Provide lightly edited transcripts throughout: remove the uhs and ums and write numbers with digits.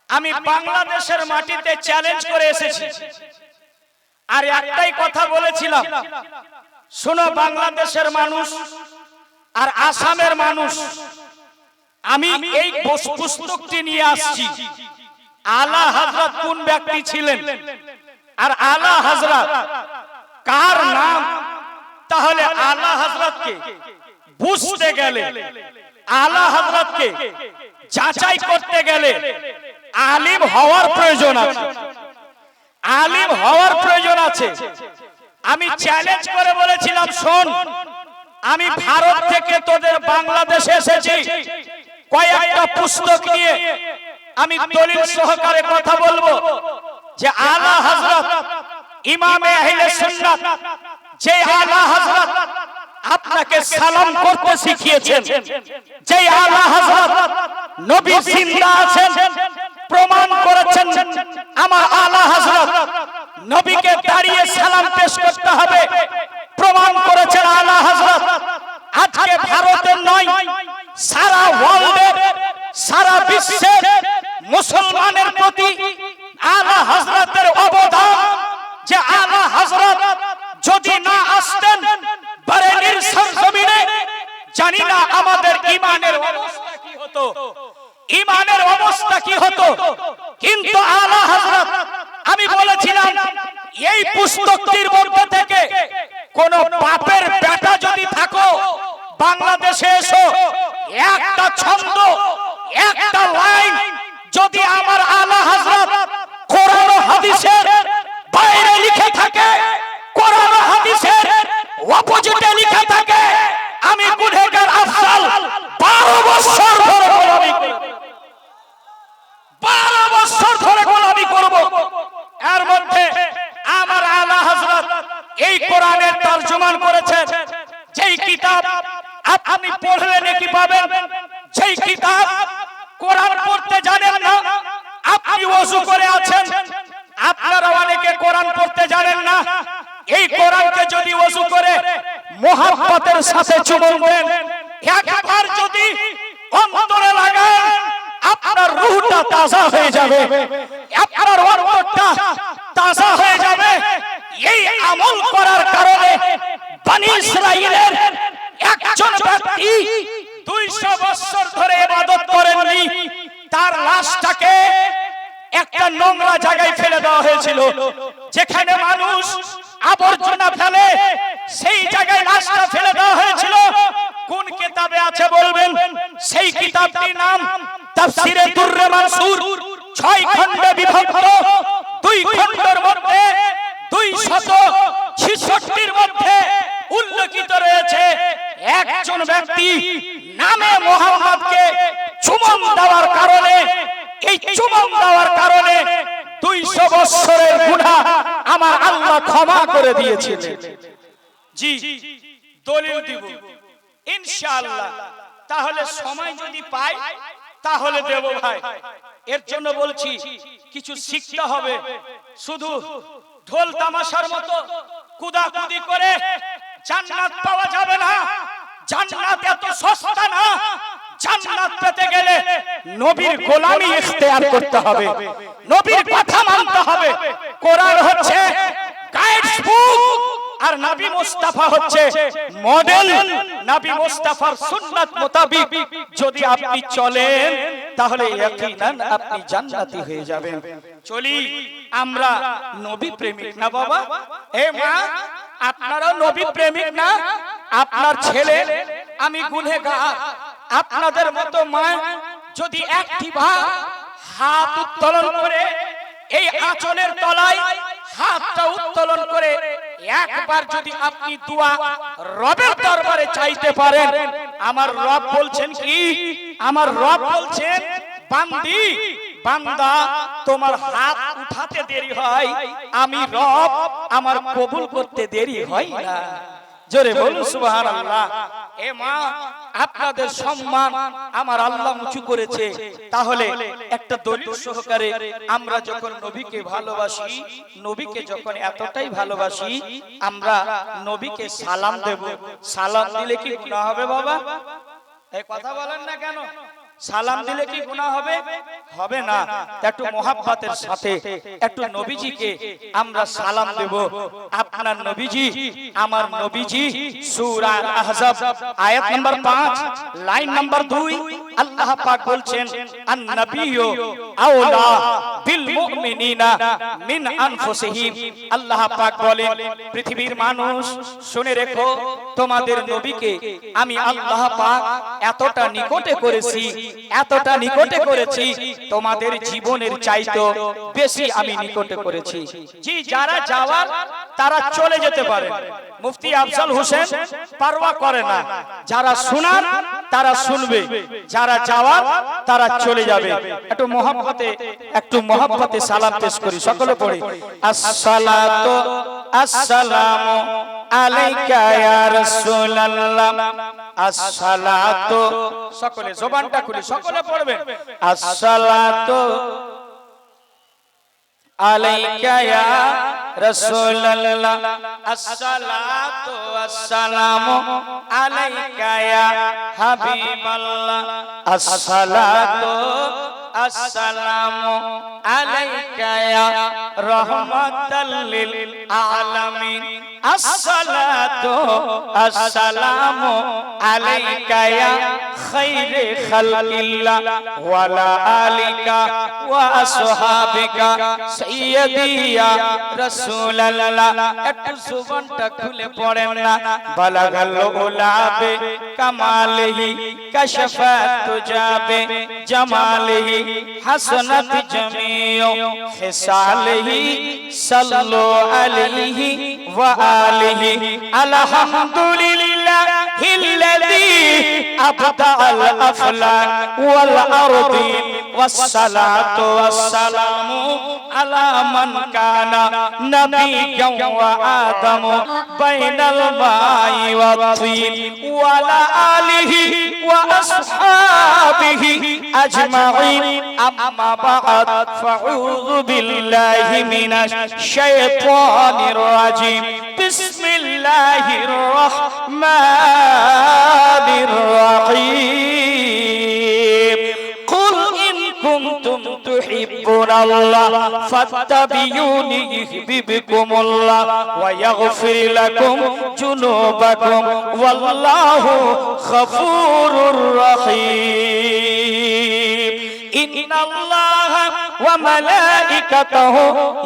আমি বাংলাদেশের মাটিতে চ্যালেঞ্জ করে এসেছি আর একটাই কথা বলেছিলাম, শোনো বাংলাদেশের মানুষ আর আসামের মানুষ, আমি এই পুস্তকটি নিয়ে আসছি। আলা হযরত কোন ব্যক্তি ছিলেন আর আলা হযরত কার নাম, তাহলে আলা হযরতকে বুঝতে গেলে, আলা হযরতকে যাচাই করতে গেলে আলিম হওয়ার প্রয়োজন আছে, আলিম হওয়ার প্রয়োজন আছে। আমি চ্যালেঞ্জ করে বলেছিলাম, শোন আমি ভারত থেকে তোদের বাংলাদেশে এসেছি, কয়েকটা পুস্তক নিয়ে আমি দলিল সহকারে কথা বলবো যে আলা হযরত ইমামে আহলে সুন্নাত, যে আলা হযরত আপনাকে সালাম করতে শিখিয়েছেন, যে আলা হযরত নবী জিন্দা আছেন, প্রমাণ করেছেন আমার আলা হযরত নবীকে দাঁড়িয়ে সালাম পেশ করতে হবে, প্রমাণ করেছেন আলা হযরত। আজকে ভারতের নয়, সারা ওয়ার্ল্ডের, সারা বিশ্বের মুসলমানের প্রতি আলা হযরতের অবদান, যে আলা হযরত যদি না আসতেন বারেলির সরজমিনে, জানি না আমাদের ঈমানের অবস্থা কি হতো, ঈমানের অবস্থা কি হতো। কিন্তু আলা হযরত, আমি বলেছিলাম এই পুস্তকটির মধ্যে থেকে কোন বাপের বেটা যদি থাকো বাংলাদেশে এসো, একটা ছন্দ, একটা লাইন যদি আমার আলা হযরত কোরআন ও হাদিসের বাইরে লিখে থাকে, কোরআন ও হাদিসের অপোজিটে লিখে থাকে, আমি গুনাহগার আফজাল 12 বছর ধরে গোলামি করব, 12 বছর ধরে গোলামি করব। এর মধ্যে আমার আলা হযরত এই কোরআনের তরজমান করেছেন, যেই কিতাব আপনি পড়লে নাকি পাবেন, যেই কিতাব কোরআন পড়তে জানেন না, আপনি ওযু করে আছেন, আপনারা অনেকে কোরআন পড়তে জানেন না, এই কোরআনকে যদি ওযু করে মুহাব্বতের সাথে চুমুন দেন, একবার যদি অন্তরে লাগান, আপনার রূহটা তাজা হয়ে যাবে, আপনার অন্তরটা তাজা হয়ে যাবে। এই আমল করার কারণে বনি ইসরাইলের একজন ব্যক্তি 200 বছর ধরে ইবাদত করেননি, তার লাশটাকে একটা নোংরা জায়গায় ফেলে দেওয়া হয়েছিল, যেখানে মানুষ আবর্জনা ফেলে, সেই জায়গায় লাশটা ফেলে দেওয়া হয়েছিল। কোন কিতাবে আছে বলবেন? সেই কিতাবটির নাম তাফসীরে দুররে মানসুর, 6 খণ্ডে বিভক্ত, 2 খণ্ডের মধ্যে 266 মধ্যে উল্লেখিত রয়েছে একজন ব্যক্তি নামে মুহাম্মদকে চুমন দেওয়ার কারণে, এই চুমন দেওয়ার কারণে 200 বছরের গুনাহ আমার আল্লাহ ক্ষমা করে দিয়েছিলেন। জি, দলিল দিব ইনশাআল্লাহ। তাহলে সময় যদি পাই তাহলে দেব ভাই। এর জন্য বলছি কিছু শিখতে হবে, শুধু ঢোল তামাশার মতো কুদাকুদি করে জান্নাত পাওয়া যাবে না। জান্নাত এত সস্তা না, জান্নাত পেতে গেলে নবীর গোলামি ইখতিয়ার করতে হবে, নবীর কথা মানতে হবে। কোরআন হচ্ছে গাইডস বুক আর নবী মুস্তাফা হচ্ছে মডেল। নবী মুস্তাফার সুন্নাত মোতাবেক যদি আপনি চলেন তাহলে ইয়াকিনান আপনি জান্নাতি হয়ে যাবেন। চলি আমরা নবী প্রেমিক না বাবা? এ মা, আপনারাও নবী প্রেমিক না? আপনার ছেলে আমি গুনাহগার, আপনাদের মতো মা যদি একটিবার হাত উত্তোলন করে এই আঁচলের তলায় হাতটা উত্তোলন করে একবার যদি আপনি দোয়া রবের দরবারে চাইতে পারেন, আমার রব বলছেন কি? আমার রব বলছেন, বান্দি বান্দা তোমার হাত উঠাতে দেরি হয়, আমি রব আমার কবুল করতে দেরি হয় না। জোরে বলুন সুবহানাল্লাহ। এ মা, আপনাদের সম্মান আমার আল্লাহ উঁচু করেছে, তাহলে একটা দলিল সহকারে আমরা যখন নবীকে ভালোবাসি, নবীকে যখন এতটাই ভালোবাসি, আমরা নবীকে সালাম দেব। সালাম দিলে কি গুনাহ হবে বাবা? এই কথা বলেন না কেন? সালাম দিলে কি গুনাহ হবে? হবে না। একটু মোহাব্বতের সাথে একটু নবীজিকে আমরা সালাম দেব। আপনার নবীজি আমার নবীজি সূরা আহজাব আয়াত নাম্বার 5 লাইন নাম্বার 2 আল্লাহ পাক বলছেন আন নবিয়্যু আওলা বিল মুমিনিনা মিন আনফুসিহিম। আল্লাহ পাক বলেন পৃথিবীর মানুষ শুনে রেখো, তোমাদের নবীকে আমি আল্লাহ পাক এতটা নিকটে করেছি, এতটা নিকটে করেছি, তোমাদের জীবনের চাইতে বেশি আমি নিকটে করেছি। জি, যারা যাওয়ার তারা চলে যেতে পারে, মুফতি আফজল হোসেন পারওয়া করে না। যারা শোনার তারা শুনবে, যারা যাওয়ার তারা চলে যাবে। একটু মহব্বতে সালাম পেশ করি, সকলে পড়ি আসসালাতু আসসালামু আলাইকা ইয়া রাসূলুল্লাহ। আসসালাতু, সকলে জবানটা খুলি সকলে পড়বেন আসসালাতু আলাইকা ইয়া রাসূলুল্লাহ। আসসালাতু ওয়াসসালামু আলাইকা ইয়া হাবিবাল্লাহ। আসসালাতু আসসালামু আলাইকা ইয়া রাহমাতাল লিল আলামিন। আসসালাতু আসসালামু আলাইকা ইয়া খায়রে খালকিল্লাহ ওয়া আলা আলিকা ওয়া আসহাবিকা সাইয়্যিদি ইয়া রাসূলুল্লাহ। একটু জবানটা খুলে পড়েন না। বালাগাল উলাবে কামালিহি কাশফাত তুজাবে জামালিহি হাসানাত জামিউ হিসালিহি সাল্লু আলাইহি ওয়া আলিহি। আলহামদুলিল্লাহিল্লাযী আবদাআল আফলাক ওয়াল আরদিন ওয়াসসালাতু ওয়াসসালামু আলা মান কানা নাবিয়্যান ওয়া আদামু বাইনাল মাই ওয়াত তিন ওয়া আলা আলিহি ওয়া আসহাবিহি আজমাইন। আম্মা বা'দ ফাউযু বিল্লাহি মিনাশ শাইতানির রাজিম। বিসমিল্লাহির রাহমানির রাহিম। কুল ইন কুনতুম তুহিব্বুনাল্লাহ ফাত্তাবিউনি ইউহিব্বুকুমুল্লাহ ওয়া ইয়াগফির লাকুম যুনুবাকুম ওয়াল্লাহু গফুরুর রহিম। ইন্নাল্লাহা ওয়া মালাইকাতাহু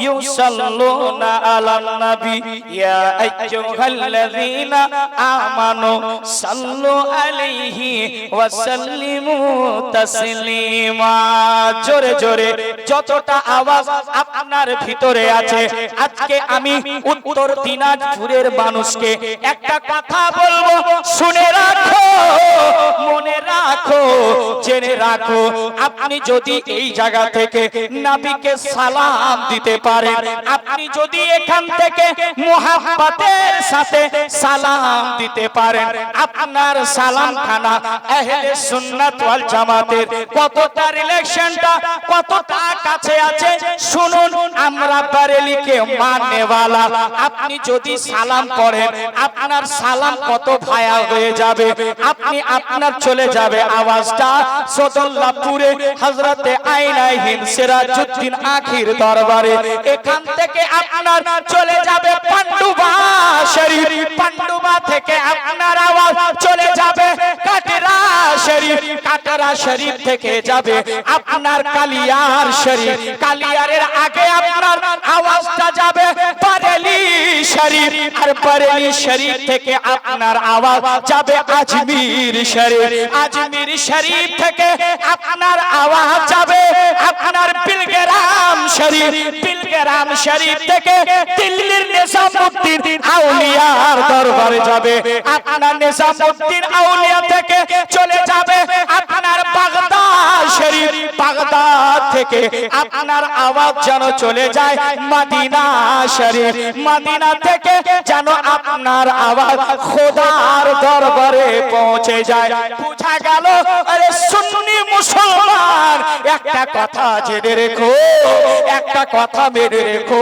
ইউসাল্লুনা আলান নবী ইয়া আইয়ুহাল্লাযীনা আমানু সাল্লু আলাইহি ওয়া সাল্লিমু তাসলিমা। জোরে জোরে যতটা আওয়াজ আপনার ভিতরে আছে, আজকে আমি উত্তর দিনাজপুরের মানুষকে একটা কথা বলবো, শুনে রাখো, মনে রাখো, জেনে রাখো। আপনি যদি এই জায়গা থেকে নবীকে সালাম দিতে পারেন, আপনি যদি এখান থেকে মুহাব্বতের সাথে সালাম দিতে পারেন, আপনার সালাম খানা আহলে সুন্নাত ওয়াল জামাতের কতটা রিলেশনটা কতটা কাছে আছে শুনুন। আমরা বারেলিকে মাননেওয়ালা, আপনি যদি সালাম করেন আপনার সালাম কত ভায়া হয়ে যাবে। আপনি আপনার চলে যাবে আওয়াজটা সদুল্লাহপুরে হযরতে আইনা হিন্দ সিরাজউদ্দিন আখির দরবারে। এখান থেকে আপনার চলে যাবে পান্ডুবা শরীফ, পান্ডুবা থেকে আপনার আওয়াজ চলে যাবে কাটরা শরীফ, কাটরা শরীফ থেকে যাবে আপনার কালিয়ার শরীফ, কালিয়ারের আগে আপনার আওয়াজটা যাবে বারেলি শরীফ, আর বারেলি শরীফ থেকে আপনার আওয়াজ যাবে আজমির শরীফ, আজমির শরীফ থেকে আপনার আওয়াজ যাবে আপনার বিলগ্রাম শরীফ, বিলগ্রাম শরীফ থেকে দিল্লির নিজামউদ্দিন আউলিয়ার দরবারে যাবে আপনার নিজামউদ্দিন আউলিয়া থেকে চলে যাবে আপনার বাগদাদ শরীফ, বাগদাদ থেকে আপনার আওয়াজ যেন চলে যায় মদিনা শরীফ, মদিনা থেকে যেন আপনার আওয়াজ খোদার দরবারে পৌঁছে যায়। বুঝা গেল? আরে সুন্নি মুসলমান একটা কথা জেনে রেখো, একটা কথা মেনে রেখো,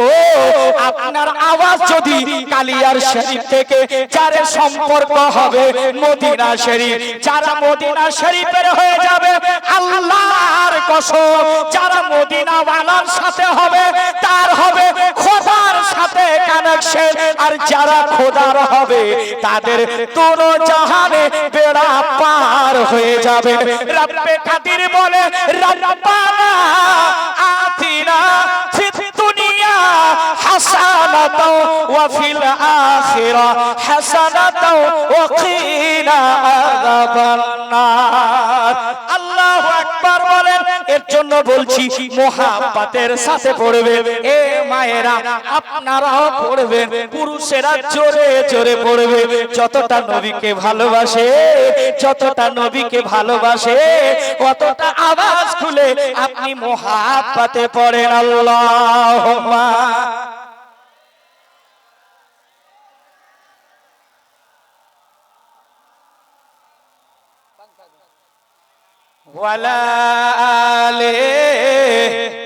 আপনার আওয়াজ যদি কালিয়ার শরীফ থেকে যার সম্পর্ক হবে মদিনা শরীফ, যারা মদিনা শরীফের হয়ে যাবে আল্লাহর কসম, যারা মদিনা ওয়ালার সাথে হবে তার হবে খোদার সাথে কানেকশন, আর যারা খোদার হবে তাদের দোনো জাহানে বেড়া পার হয়ে যাবে। রব্বে কাদির বলে রব্বানা আতিনা ফিদ দুনিয়া হাসানাতাও ওয়া ফিল আখিরা হাসানাতাও ওয়া কিনা আযাবান নার। আল্লাহু আকবার বলেন। এর জন্য বলছি মুহাব্বতের সাথে পড়বে। এ মায়েরা আপনারাও পড়বেন, পুরুষেরা জোরে জোরে পড়বে। যতটা নবীকে ভালোবাসে, যতটা নবীকে ভালোবাসে, অতটা আওয়াজ খুলে আপনি মুহাব্বতে পড়েন আল্লাহুম্মা ওয়ালা আলিহি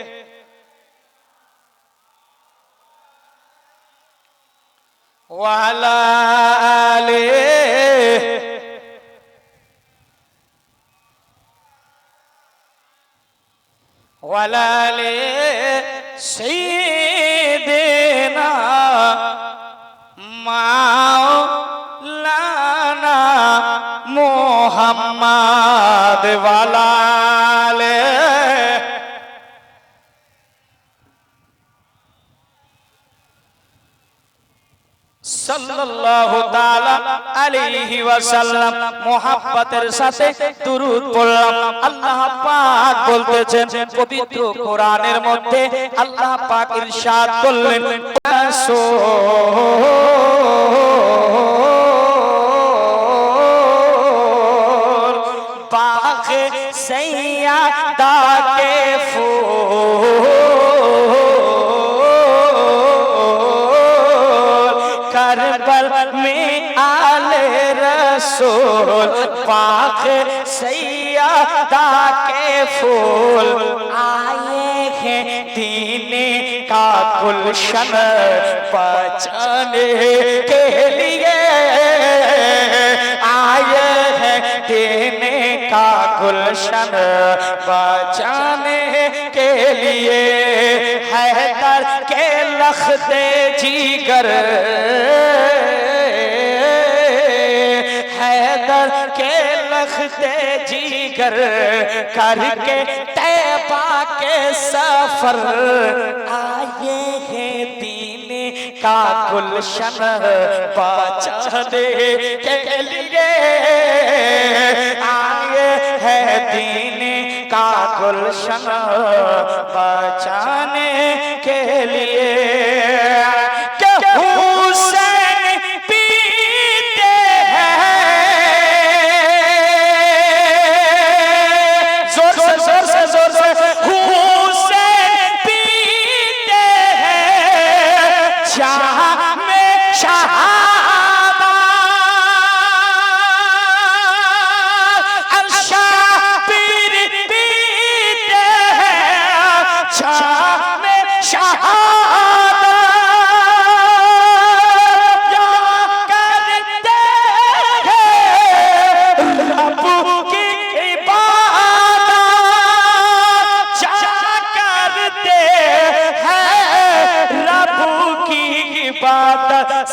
ওয়ালা আলিহি ওয়ালা আলিহি সাইয়্যিদিনা মাওলানা মুহাম্মদ ওয়ালা আলিহি সাল্লাল্লাহু তাআলা আলাইহি ওয়াসাল্লাম। মুহাব্বতের সাথে দুরূদ পড়লাম। আল্লাহ পাক বলতেছেন পবিত্র কোরআনের মধ্যে, আল্লাহ পাক ইরশাদ করলেন বাগে সৈয়দা কে ফুল करबल में आले रसूल पाक सैयदा के फूल आए हैं दीन का गुलशन बचाने के लिए, आए हैं दीन का गुलशन बचाने के लिए। हैदर के लख्ते जिगर, हैदर के लख्ते जिगर करके तैबा के सफर आए हैं दीन का गुलशन बचाने के लिए, आए हैं दीन का गुलशन बचाने के लिए।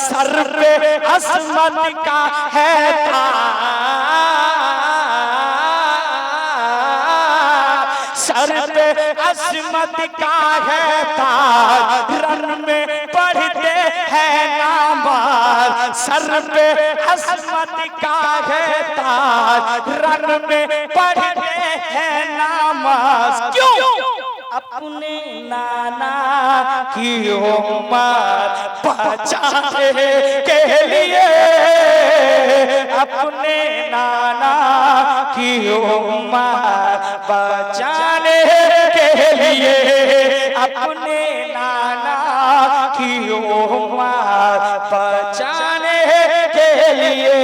सर पे असमत का है ताज, सर पे असमत का है ताज, रन में पढ़ते हैं नमाज, सर पे असमत का है ताज, रन में पढ़ते हैं नमाज। क्यों? अपने नाना की उम्मत बचाने के लिए, अपने नाना की उम्मत बचाने के लिए, अपने नाना की उम्मत बचाने के लिए।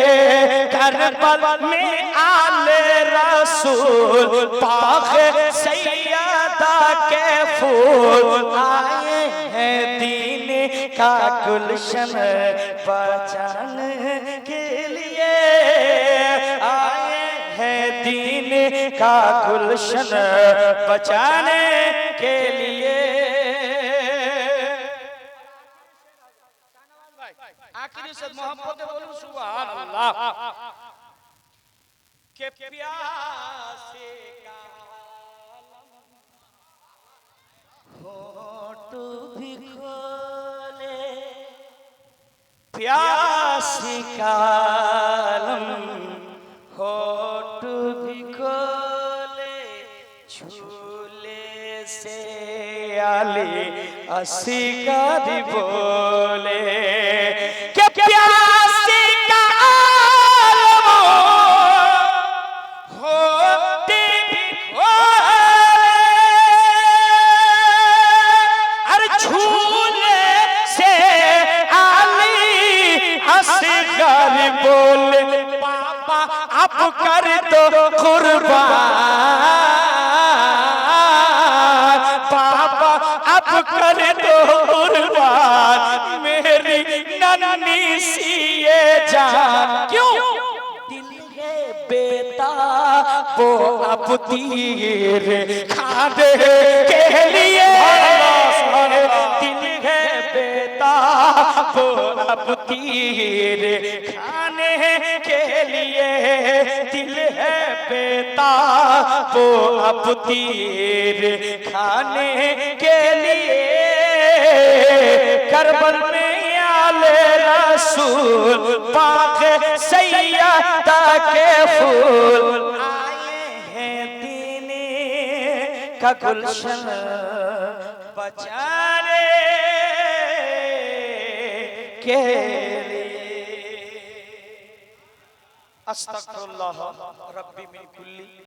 करबल में आले रसूल पाक सैयदा के फूल आए हैं दीन का गुलशन बचाने के लिए, आए हैं दीन का गुलशन बचाने के लिए। आखिरी से मोहब्बत बोलूं सुभान अल्लाह। के प्यासे का होठ भी खोले, प्यासी का होठ भी खोले, झूले से आले असगर बोले कि प्यासी का होठ भी खोले, अरे झूले से आली असगर बोले, पापा अब कर दो कुर्बान, पापा अब कर दो कुर्बान मेरी नन्ही सी ये जान। क्यों? दिल है बेताब वो अब तीर खाने के लिए, दिल है बेताब वो अब तीर खाने के लिए, दिल है बेताब वो अब तीर खाने के लिए। करबल में आले रसूल पाक सैयदा के फूल आए हैं दीने का गुलशन बचाने के लिए। अस्तगफिरुल्लाह रब्बी मिन कुल्ली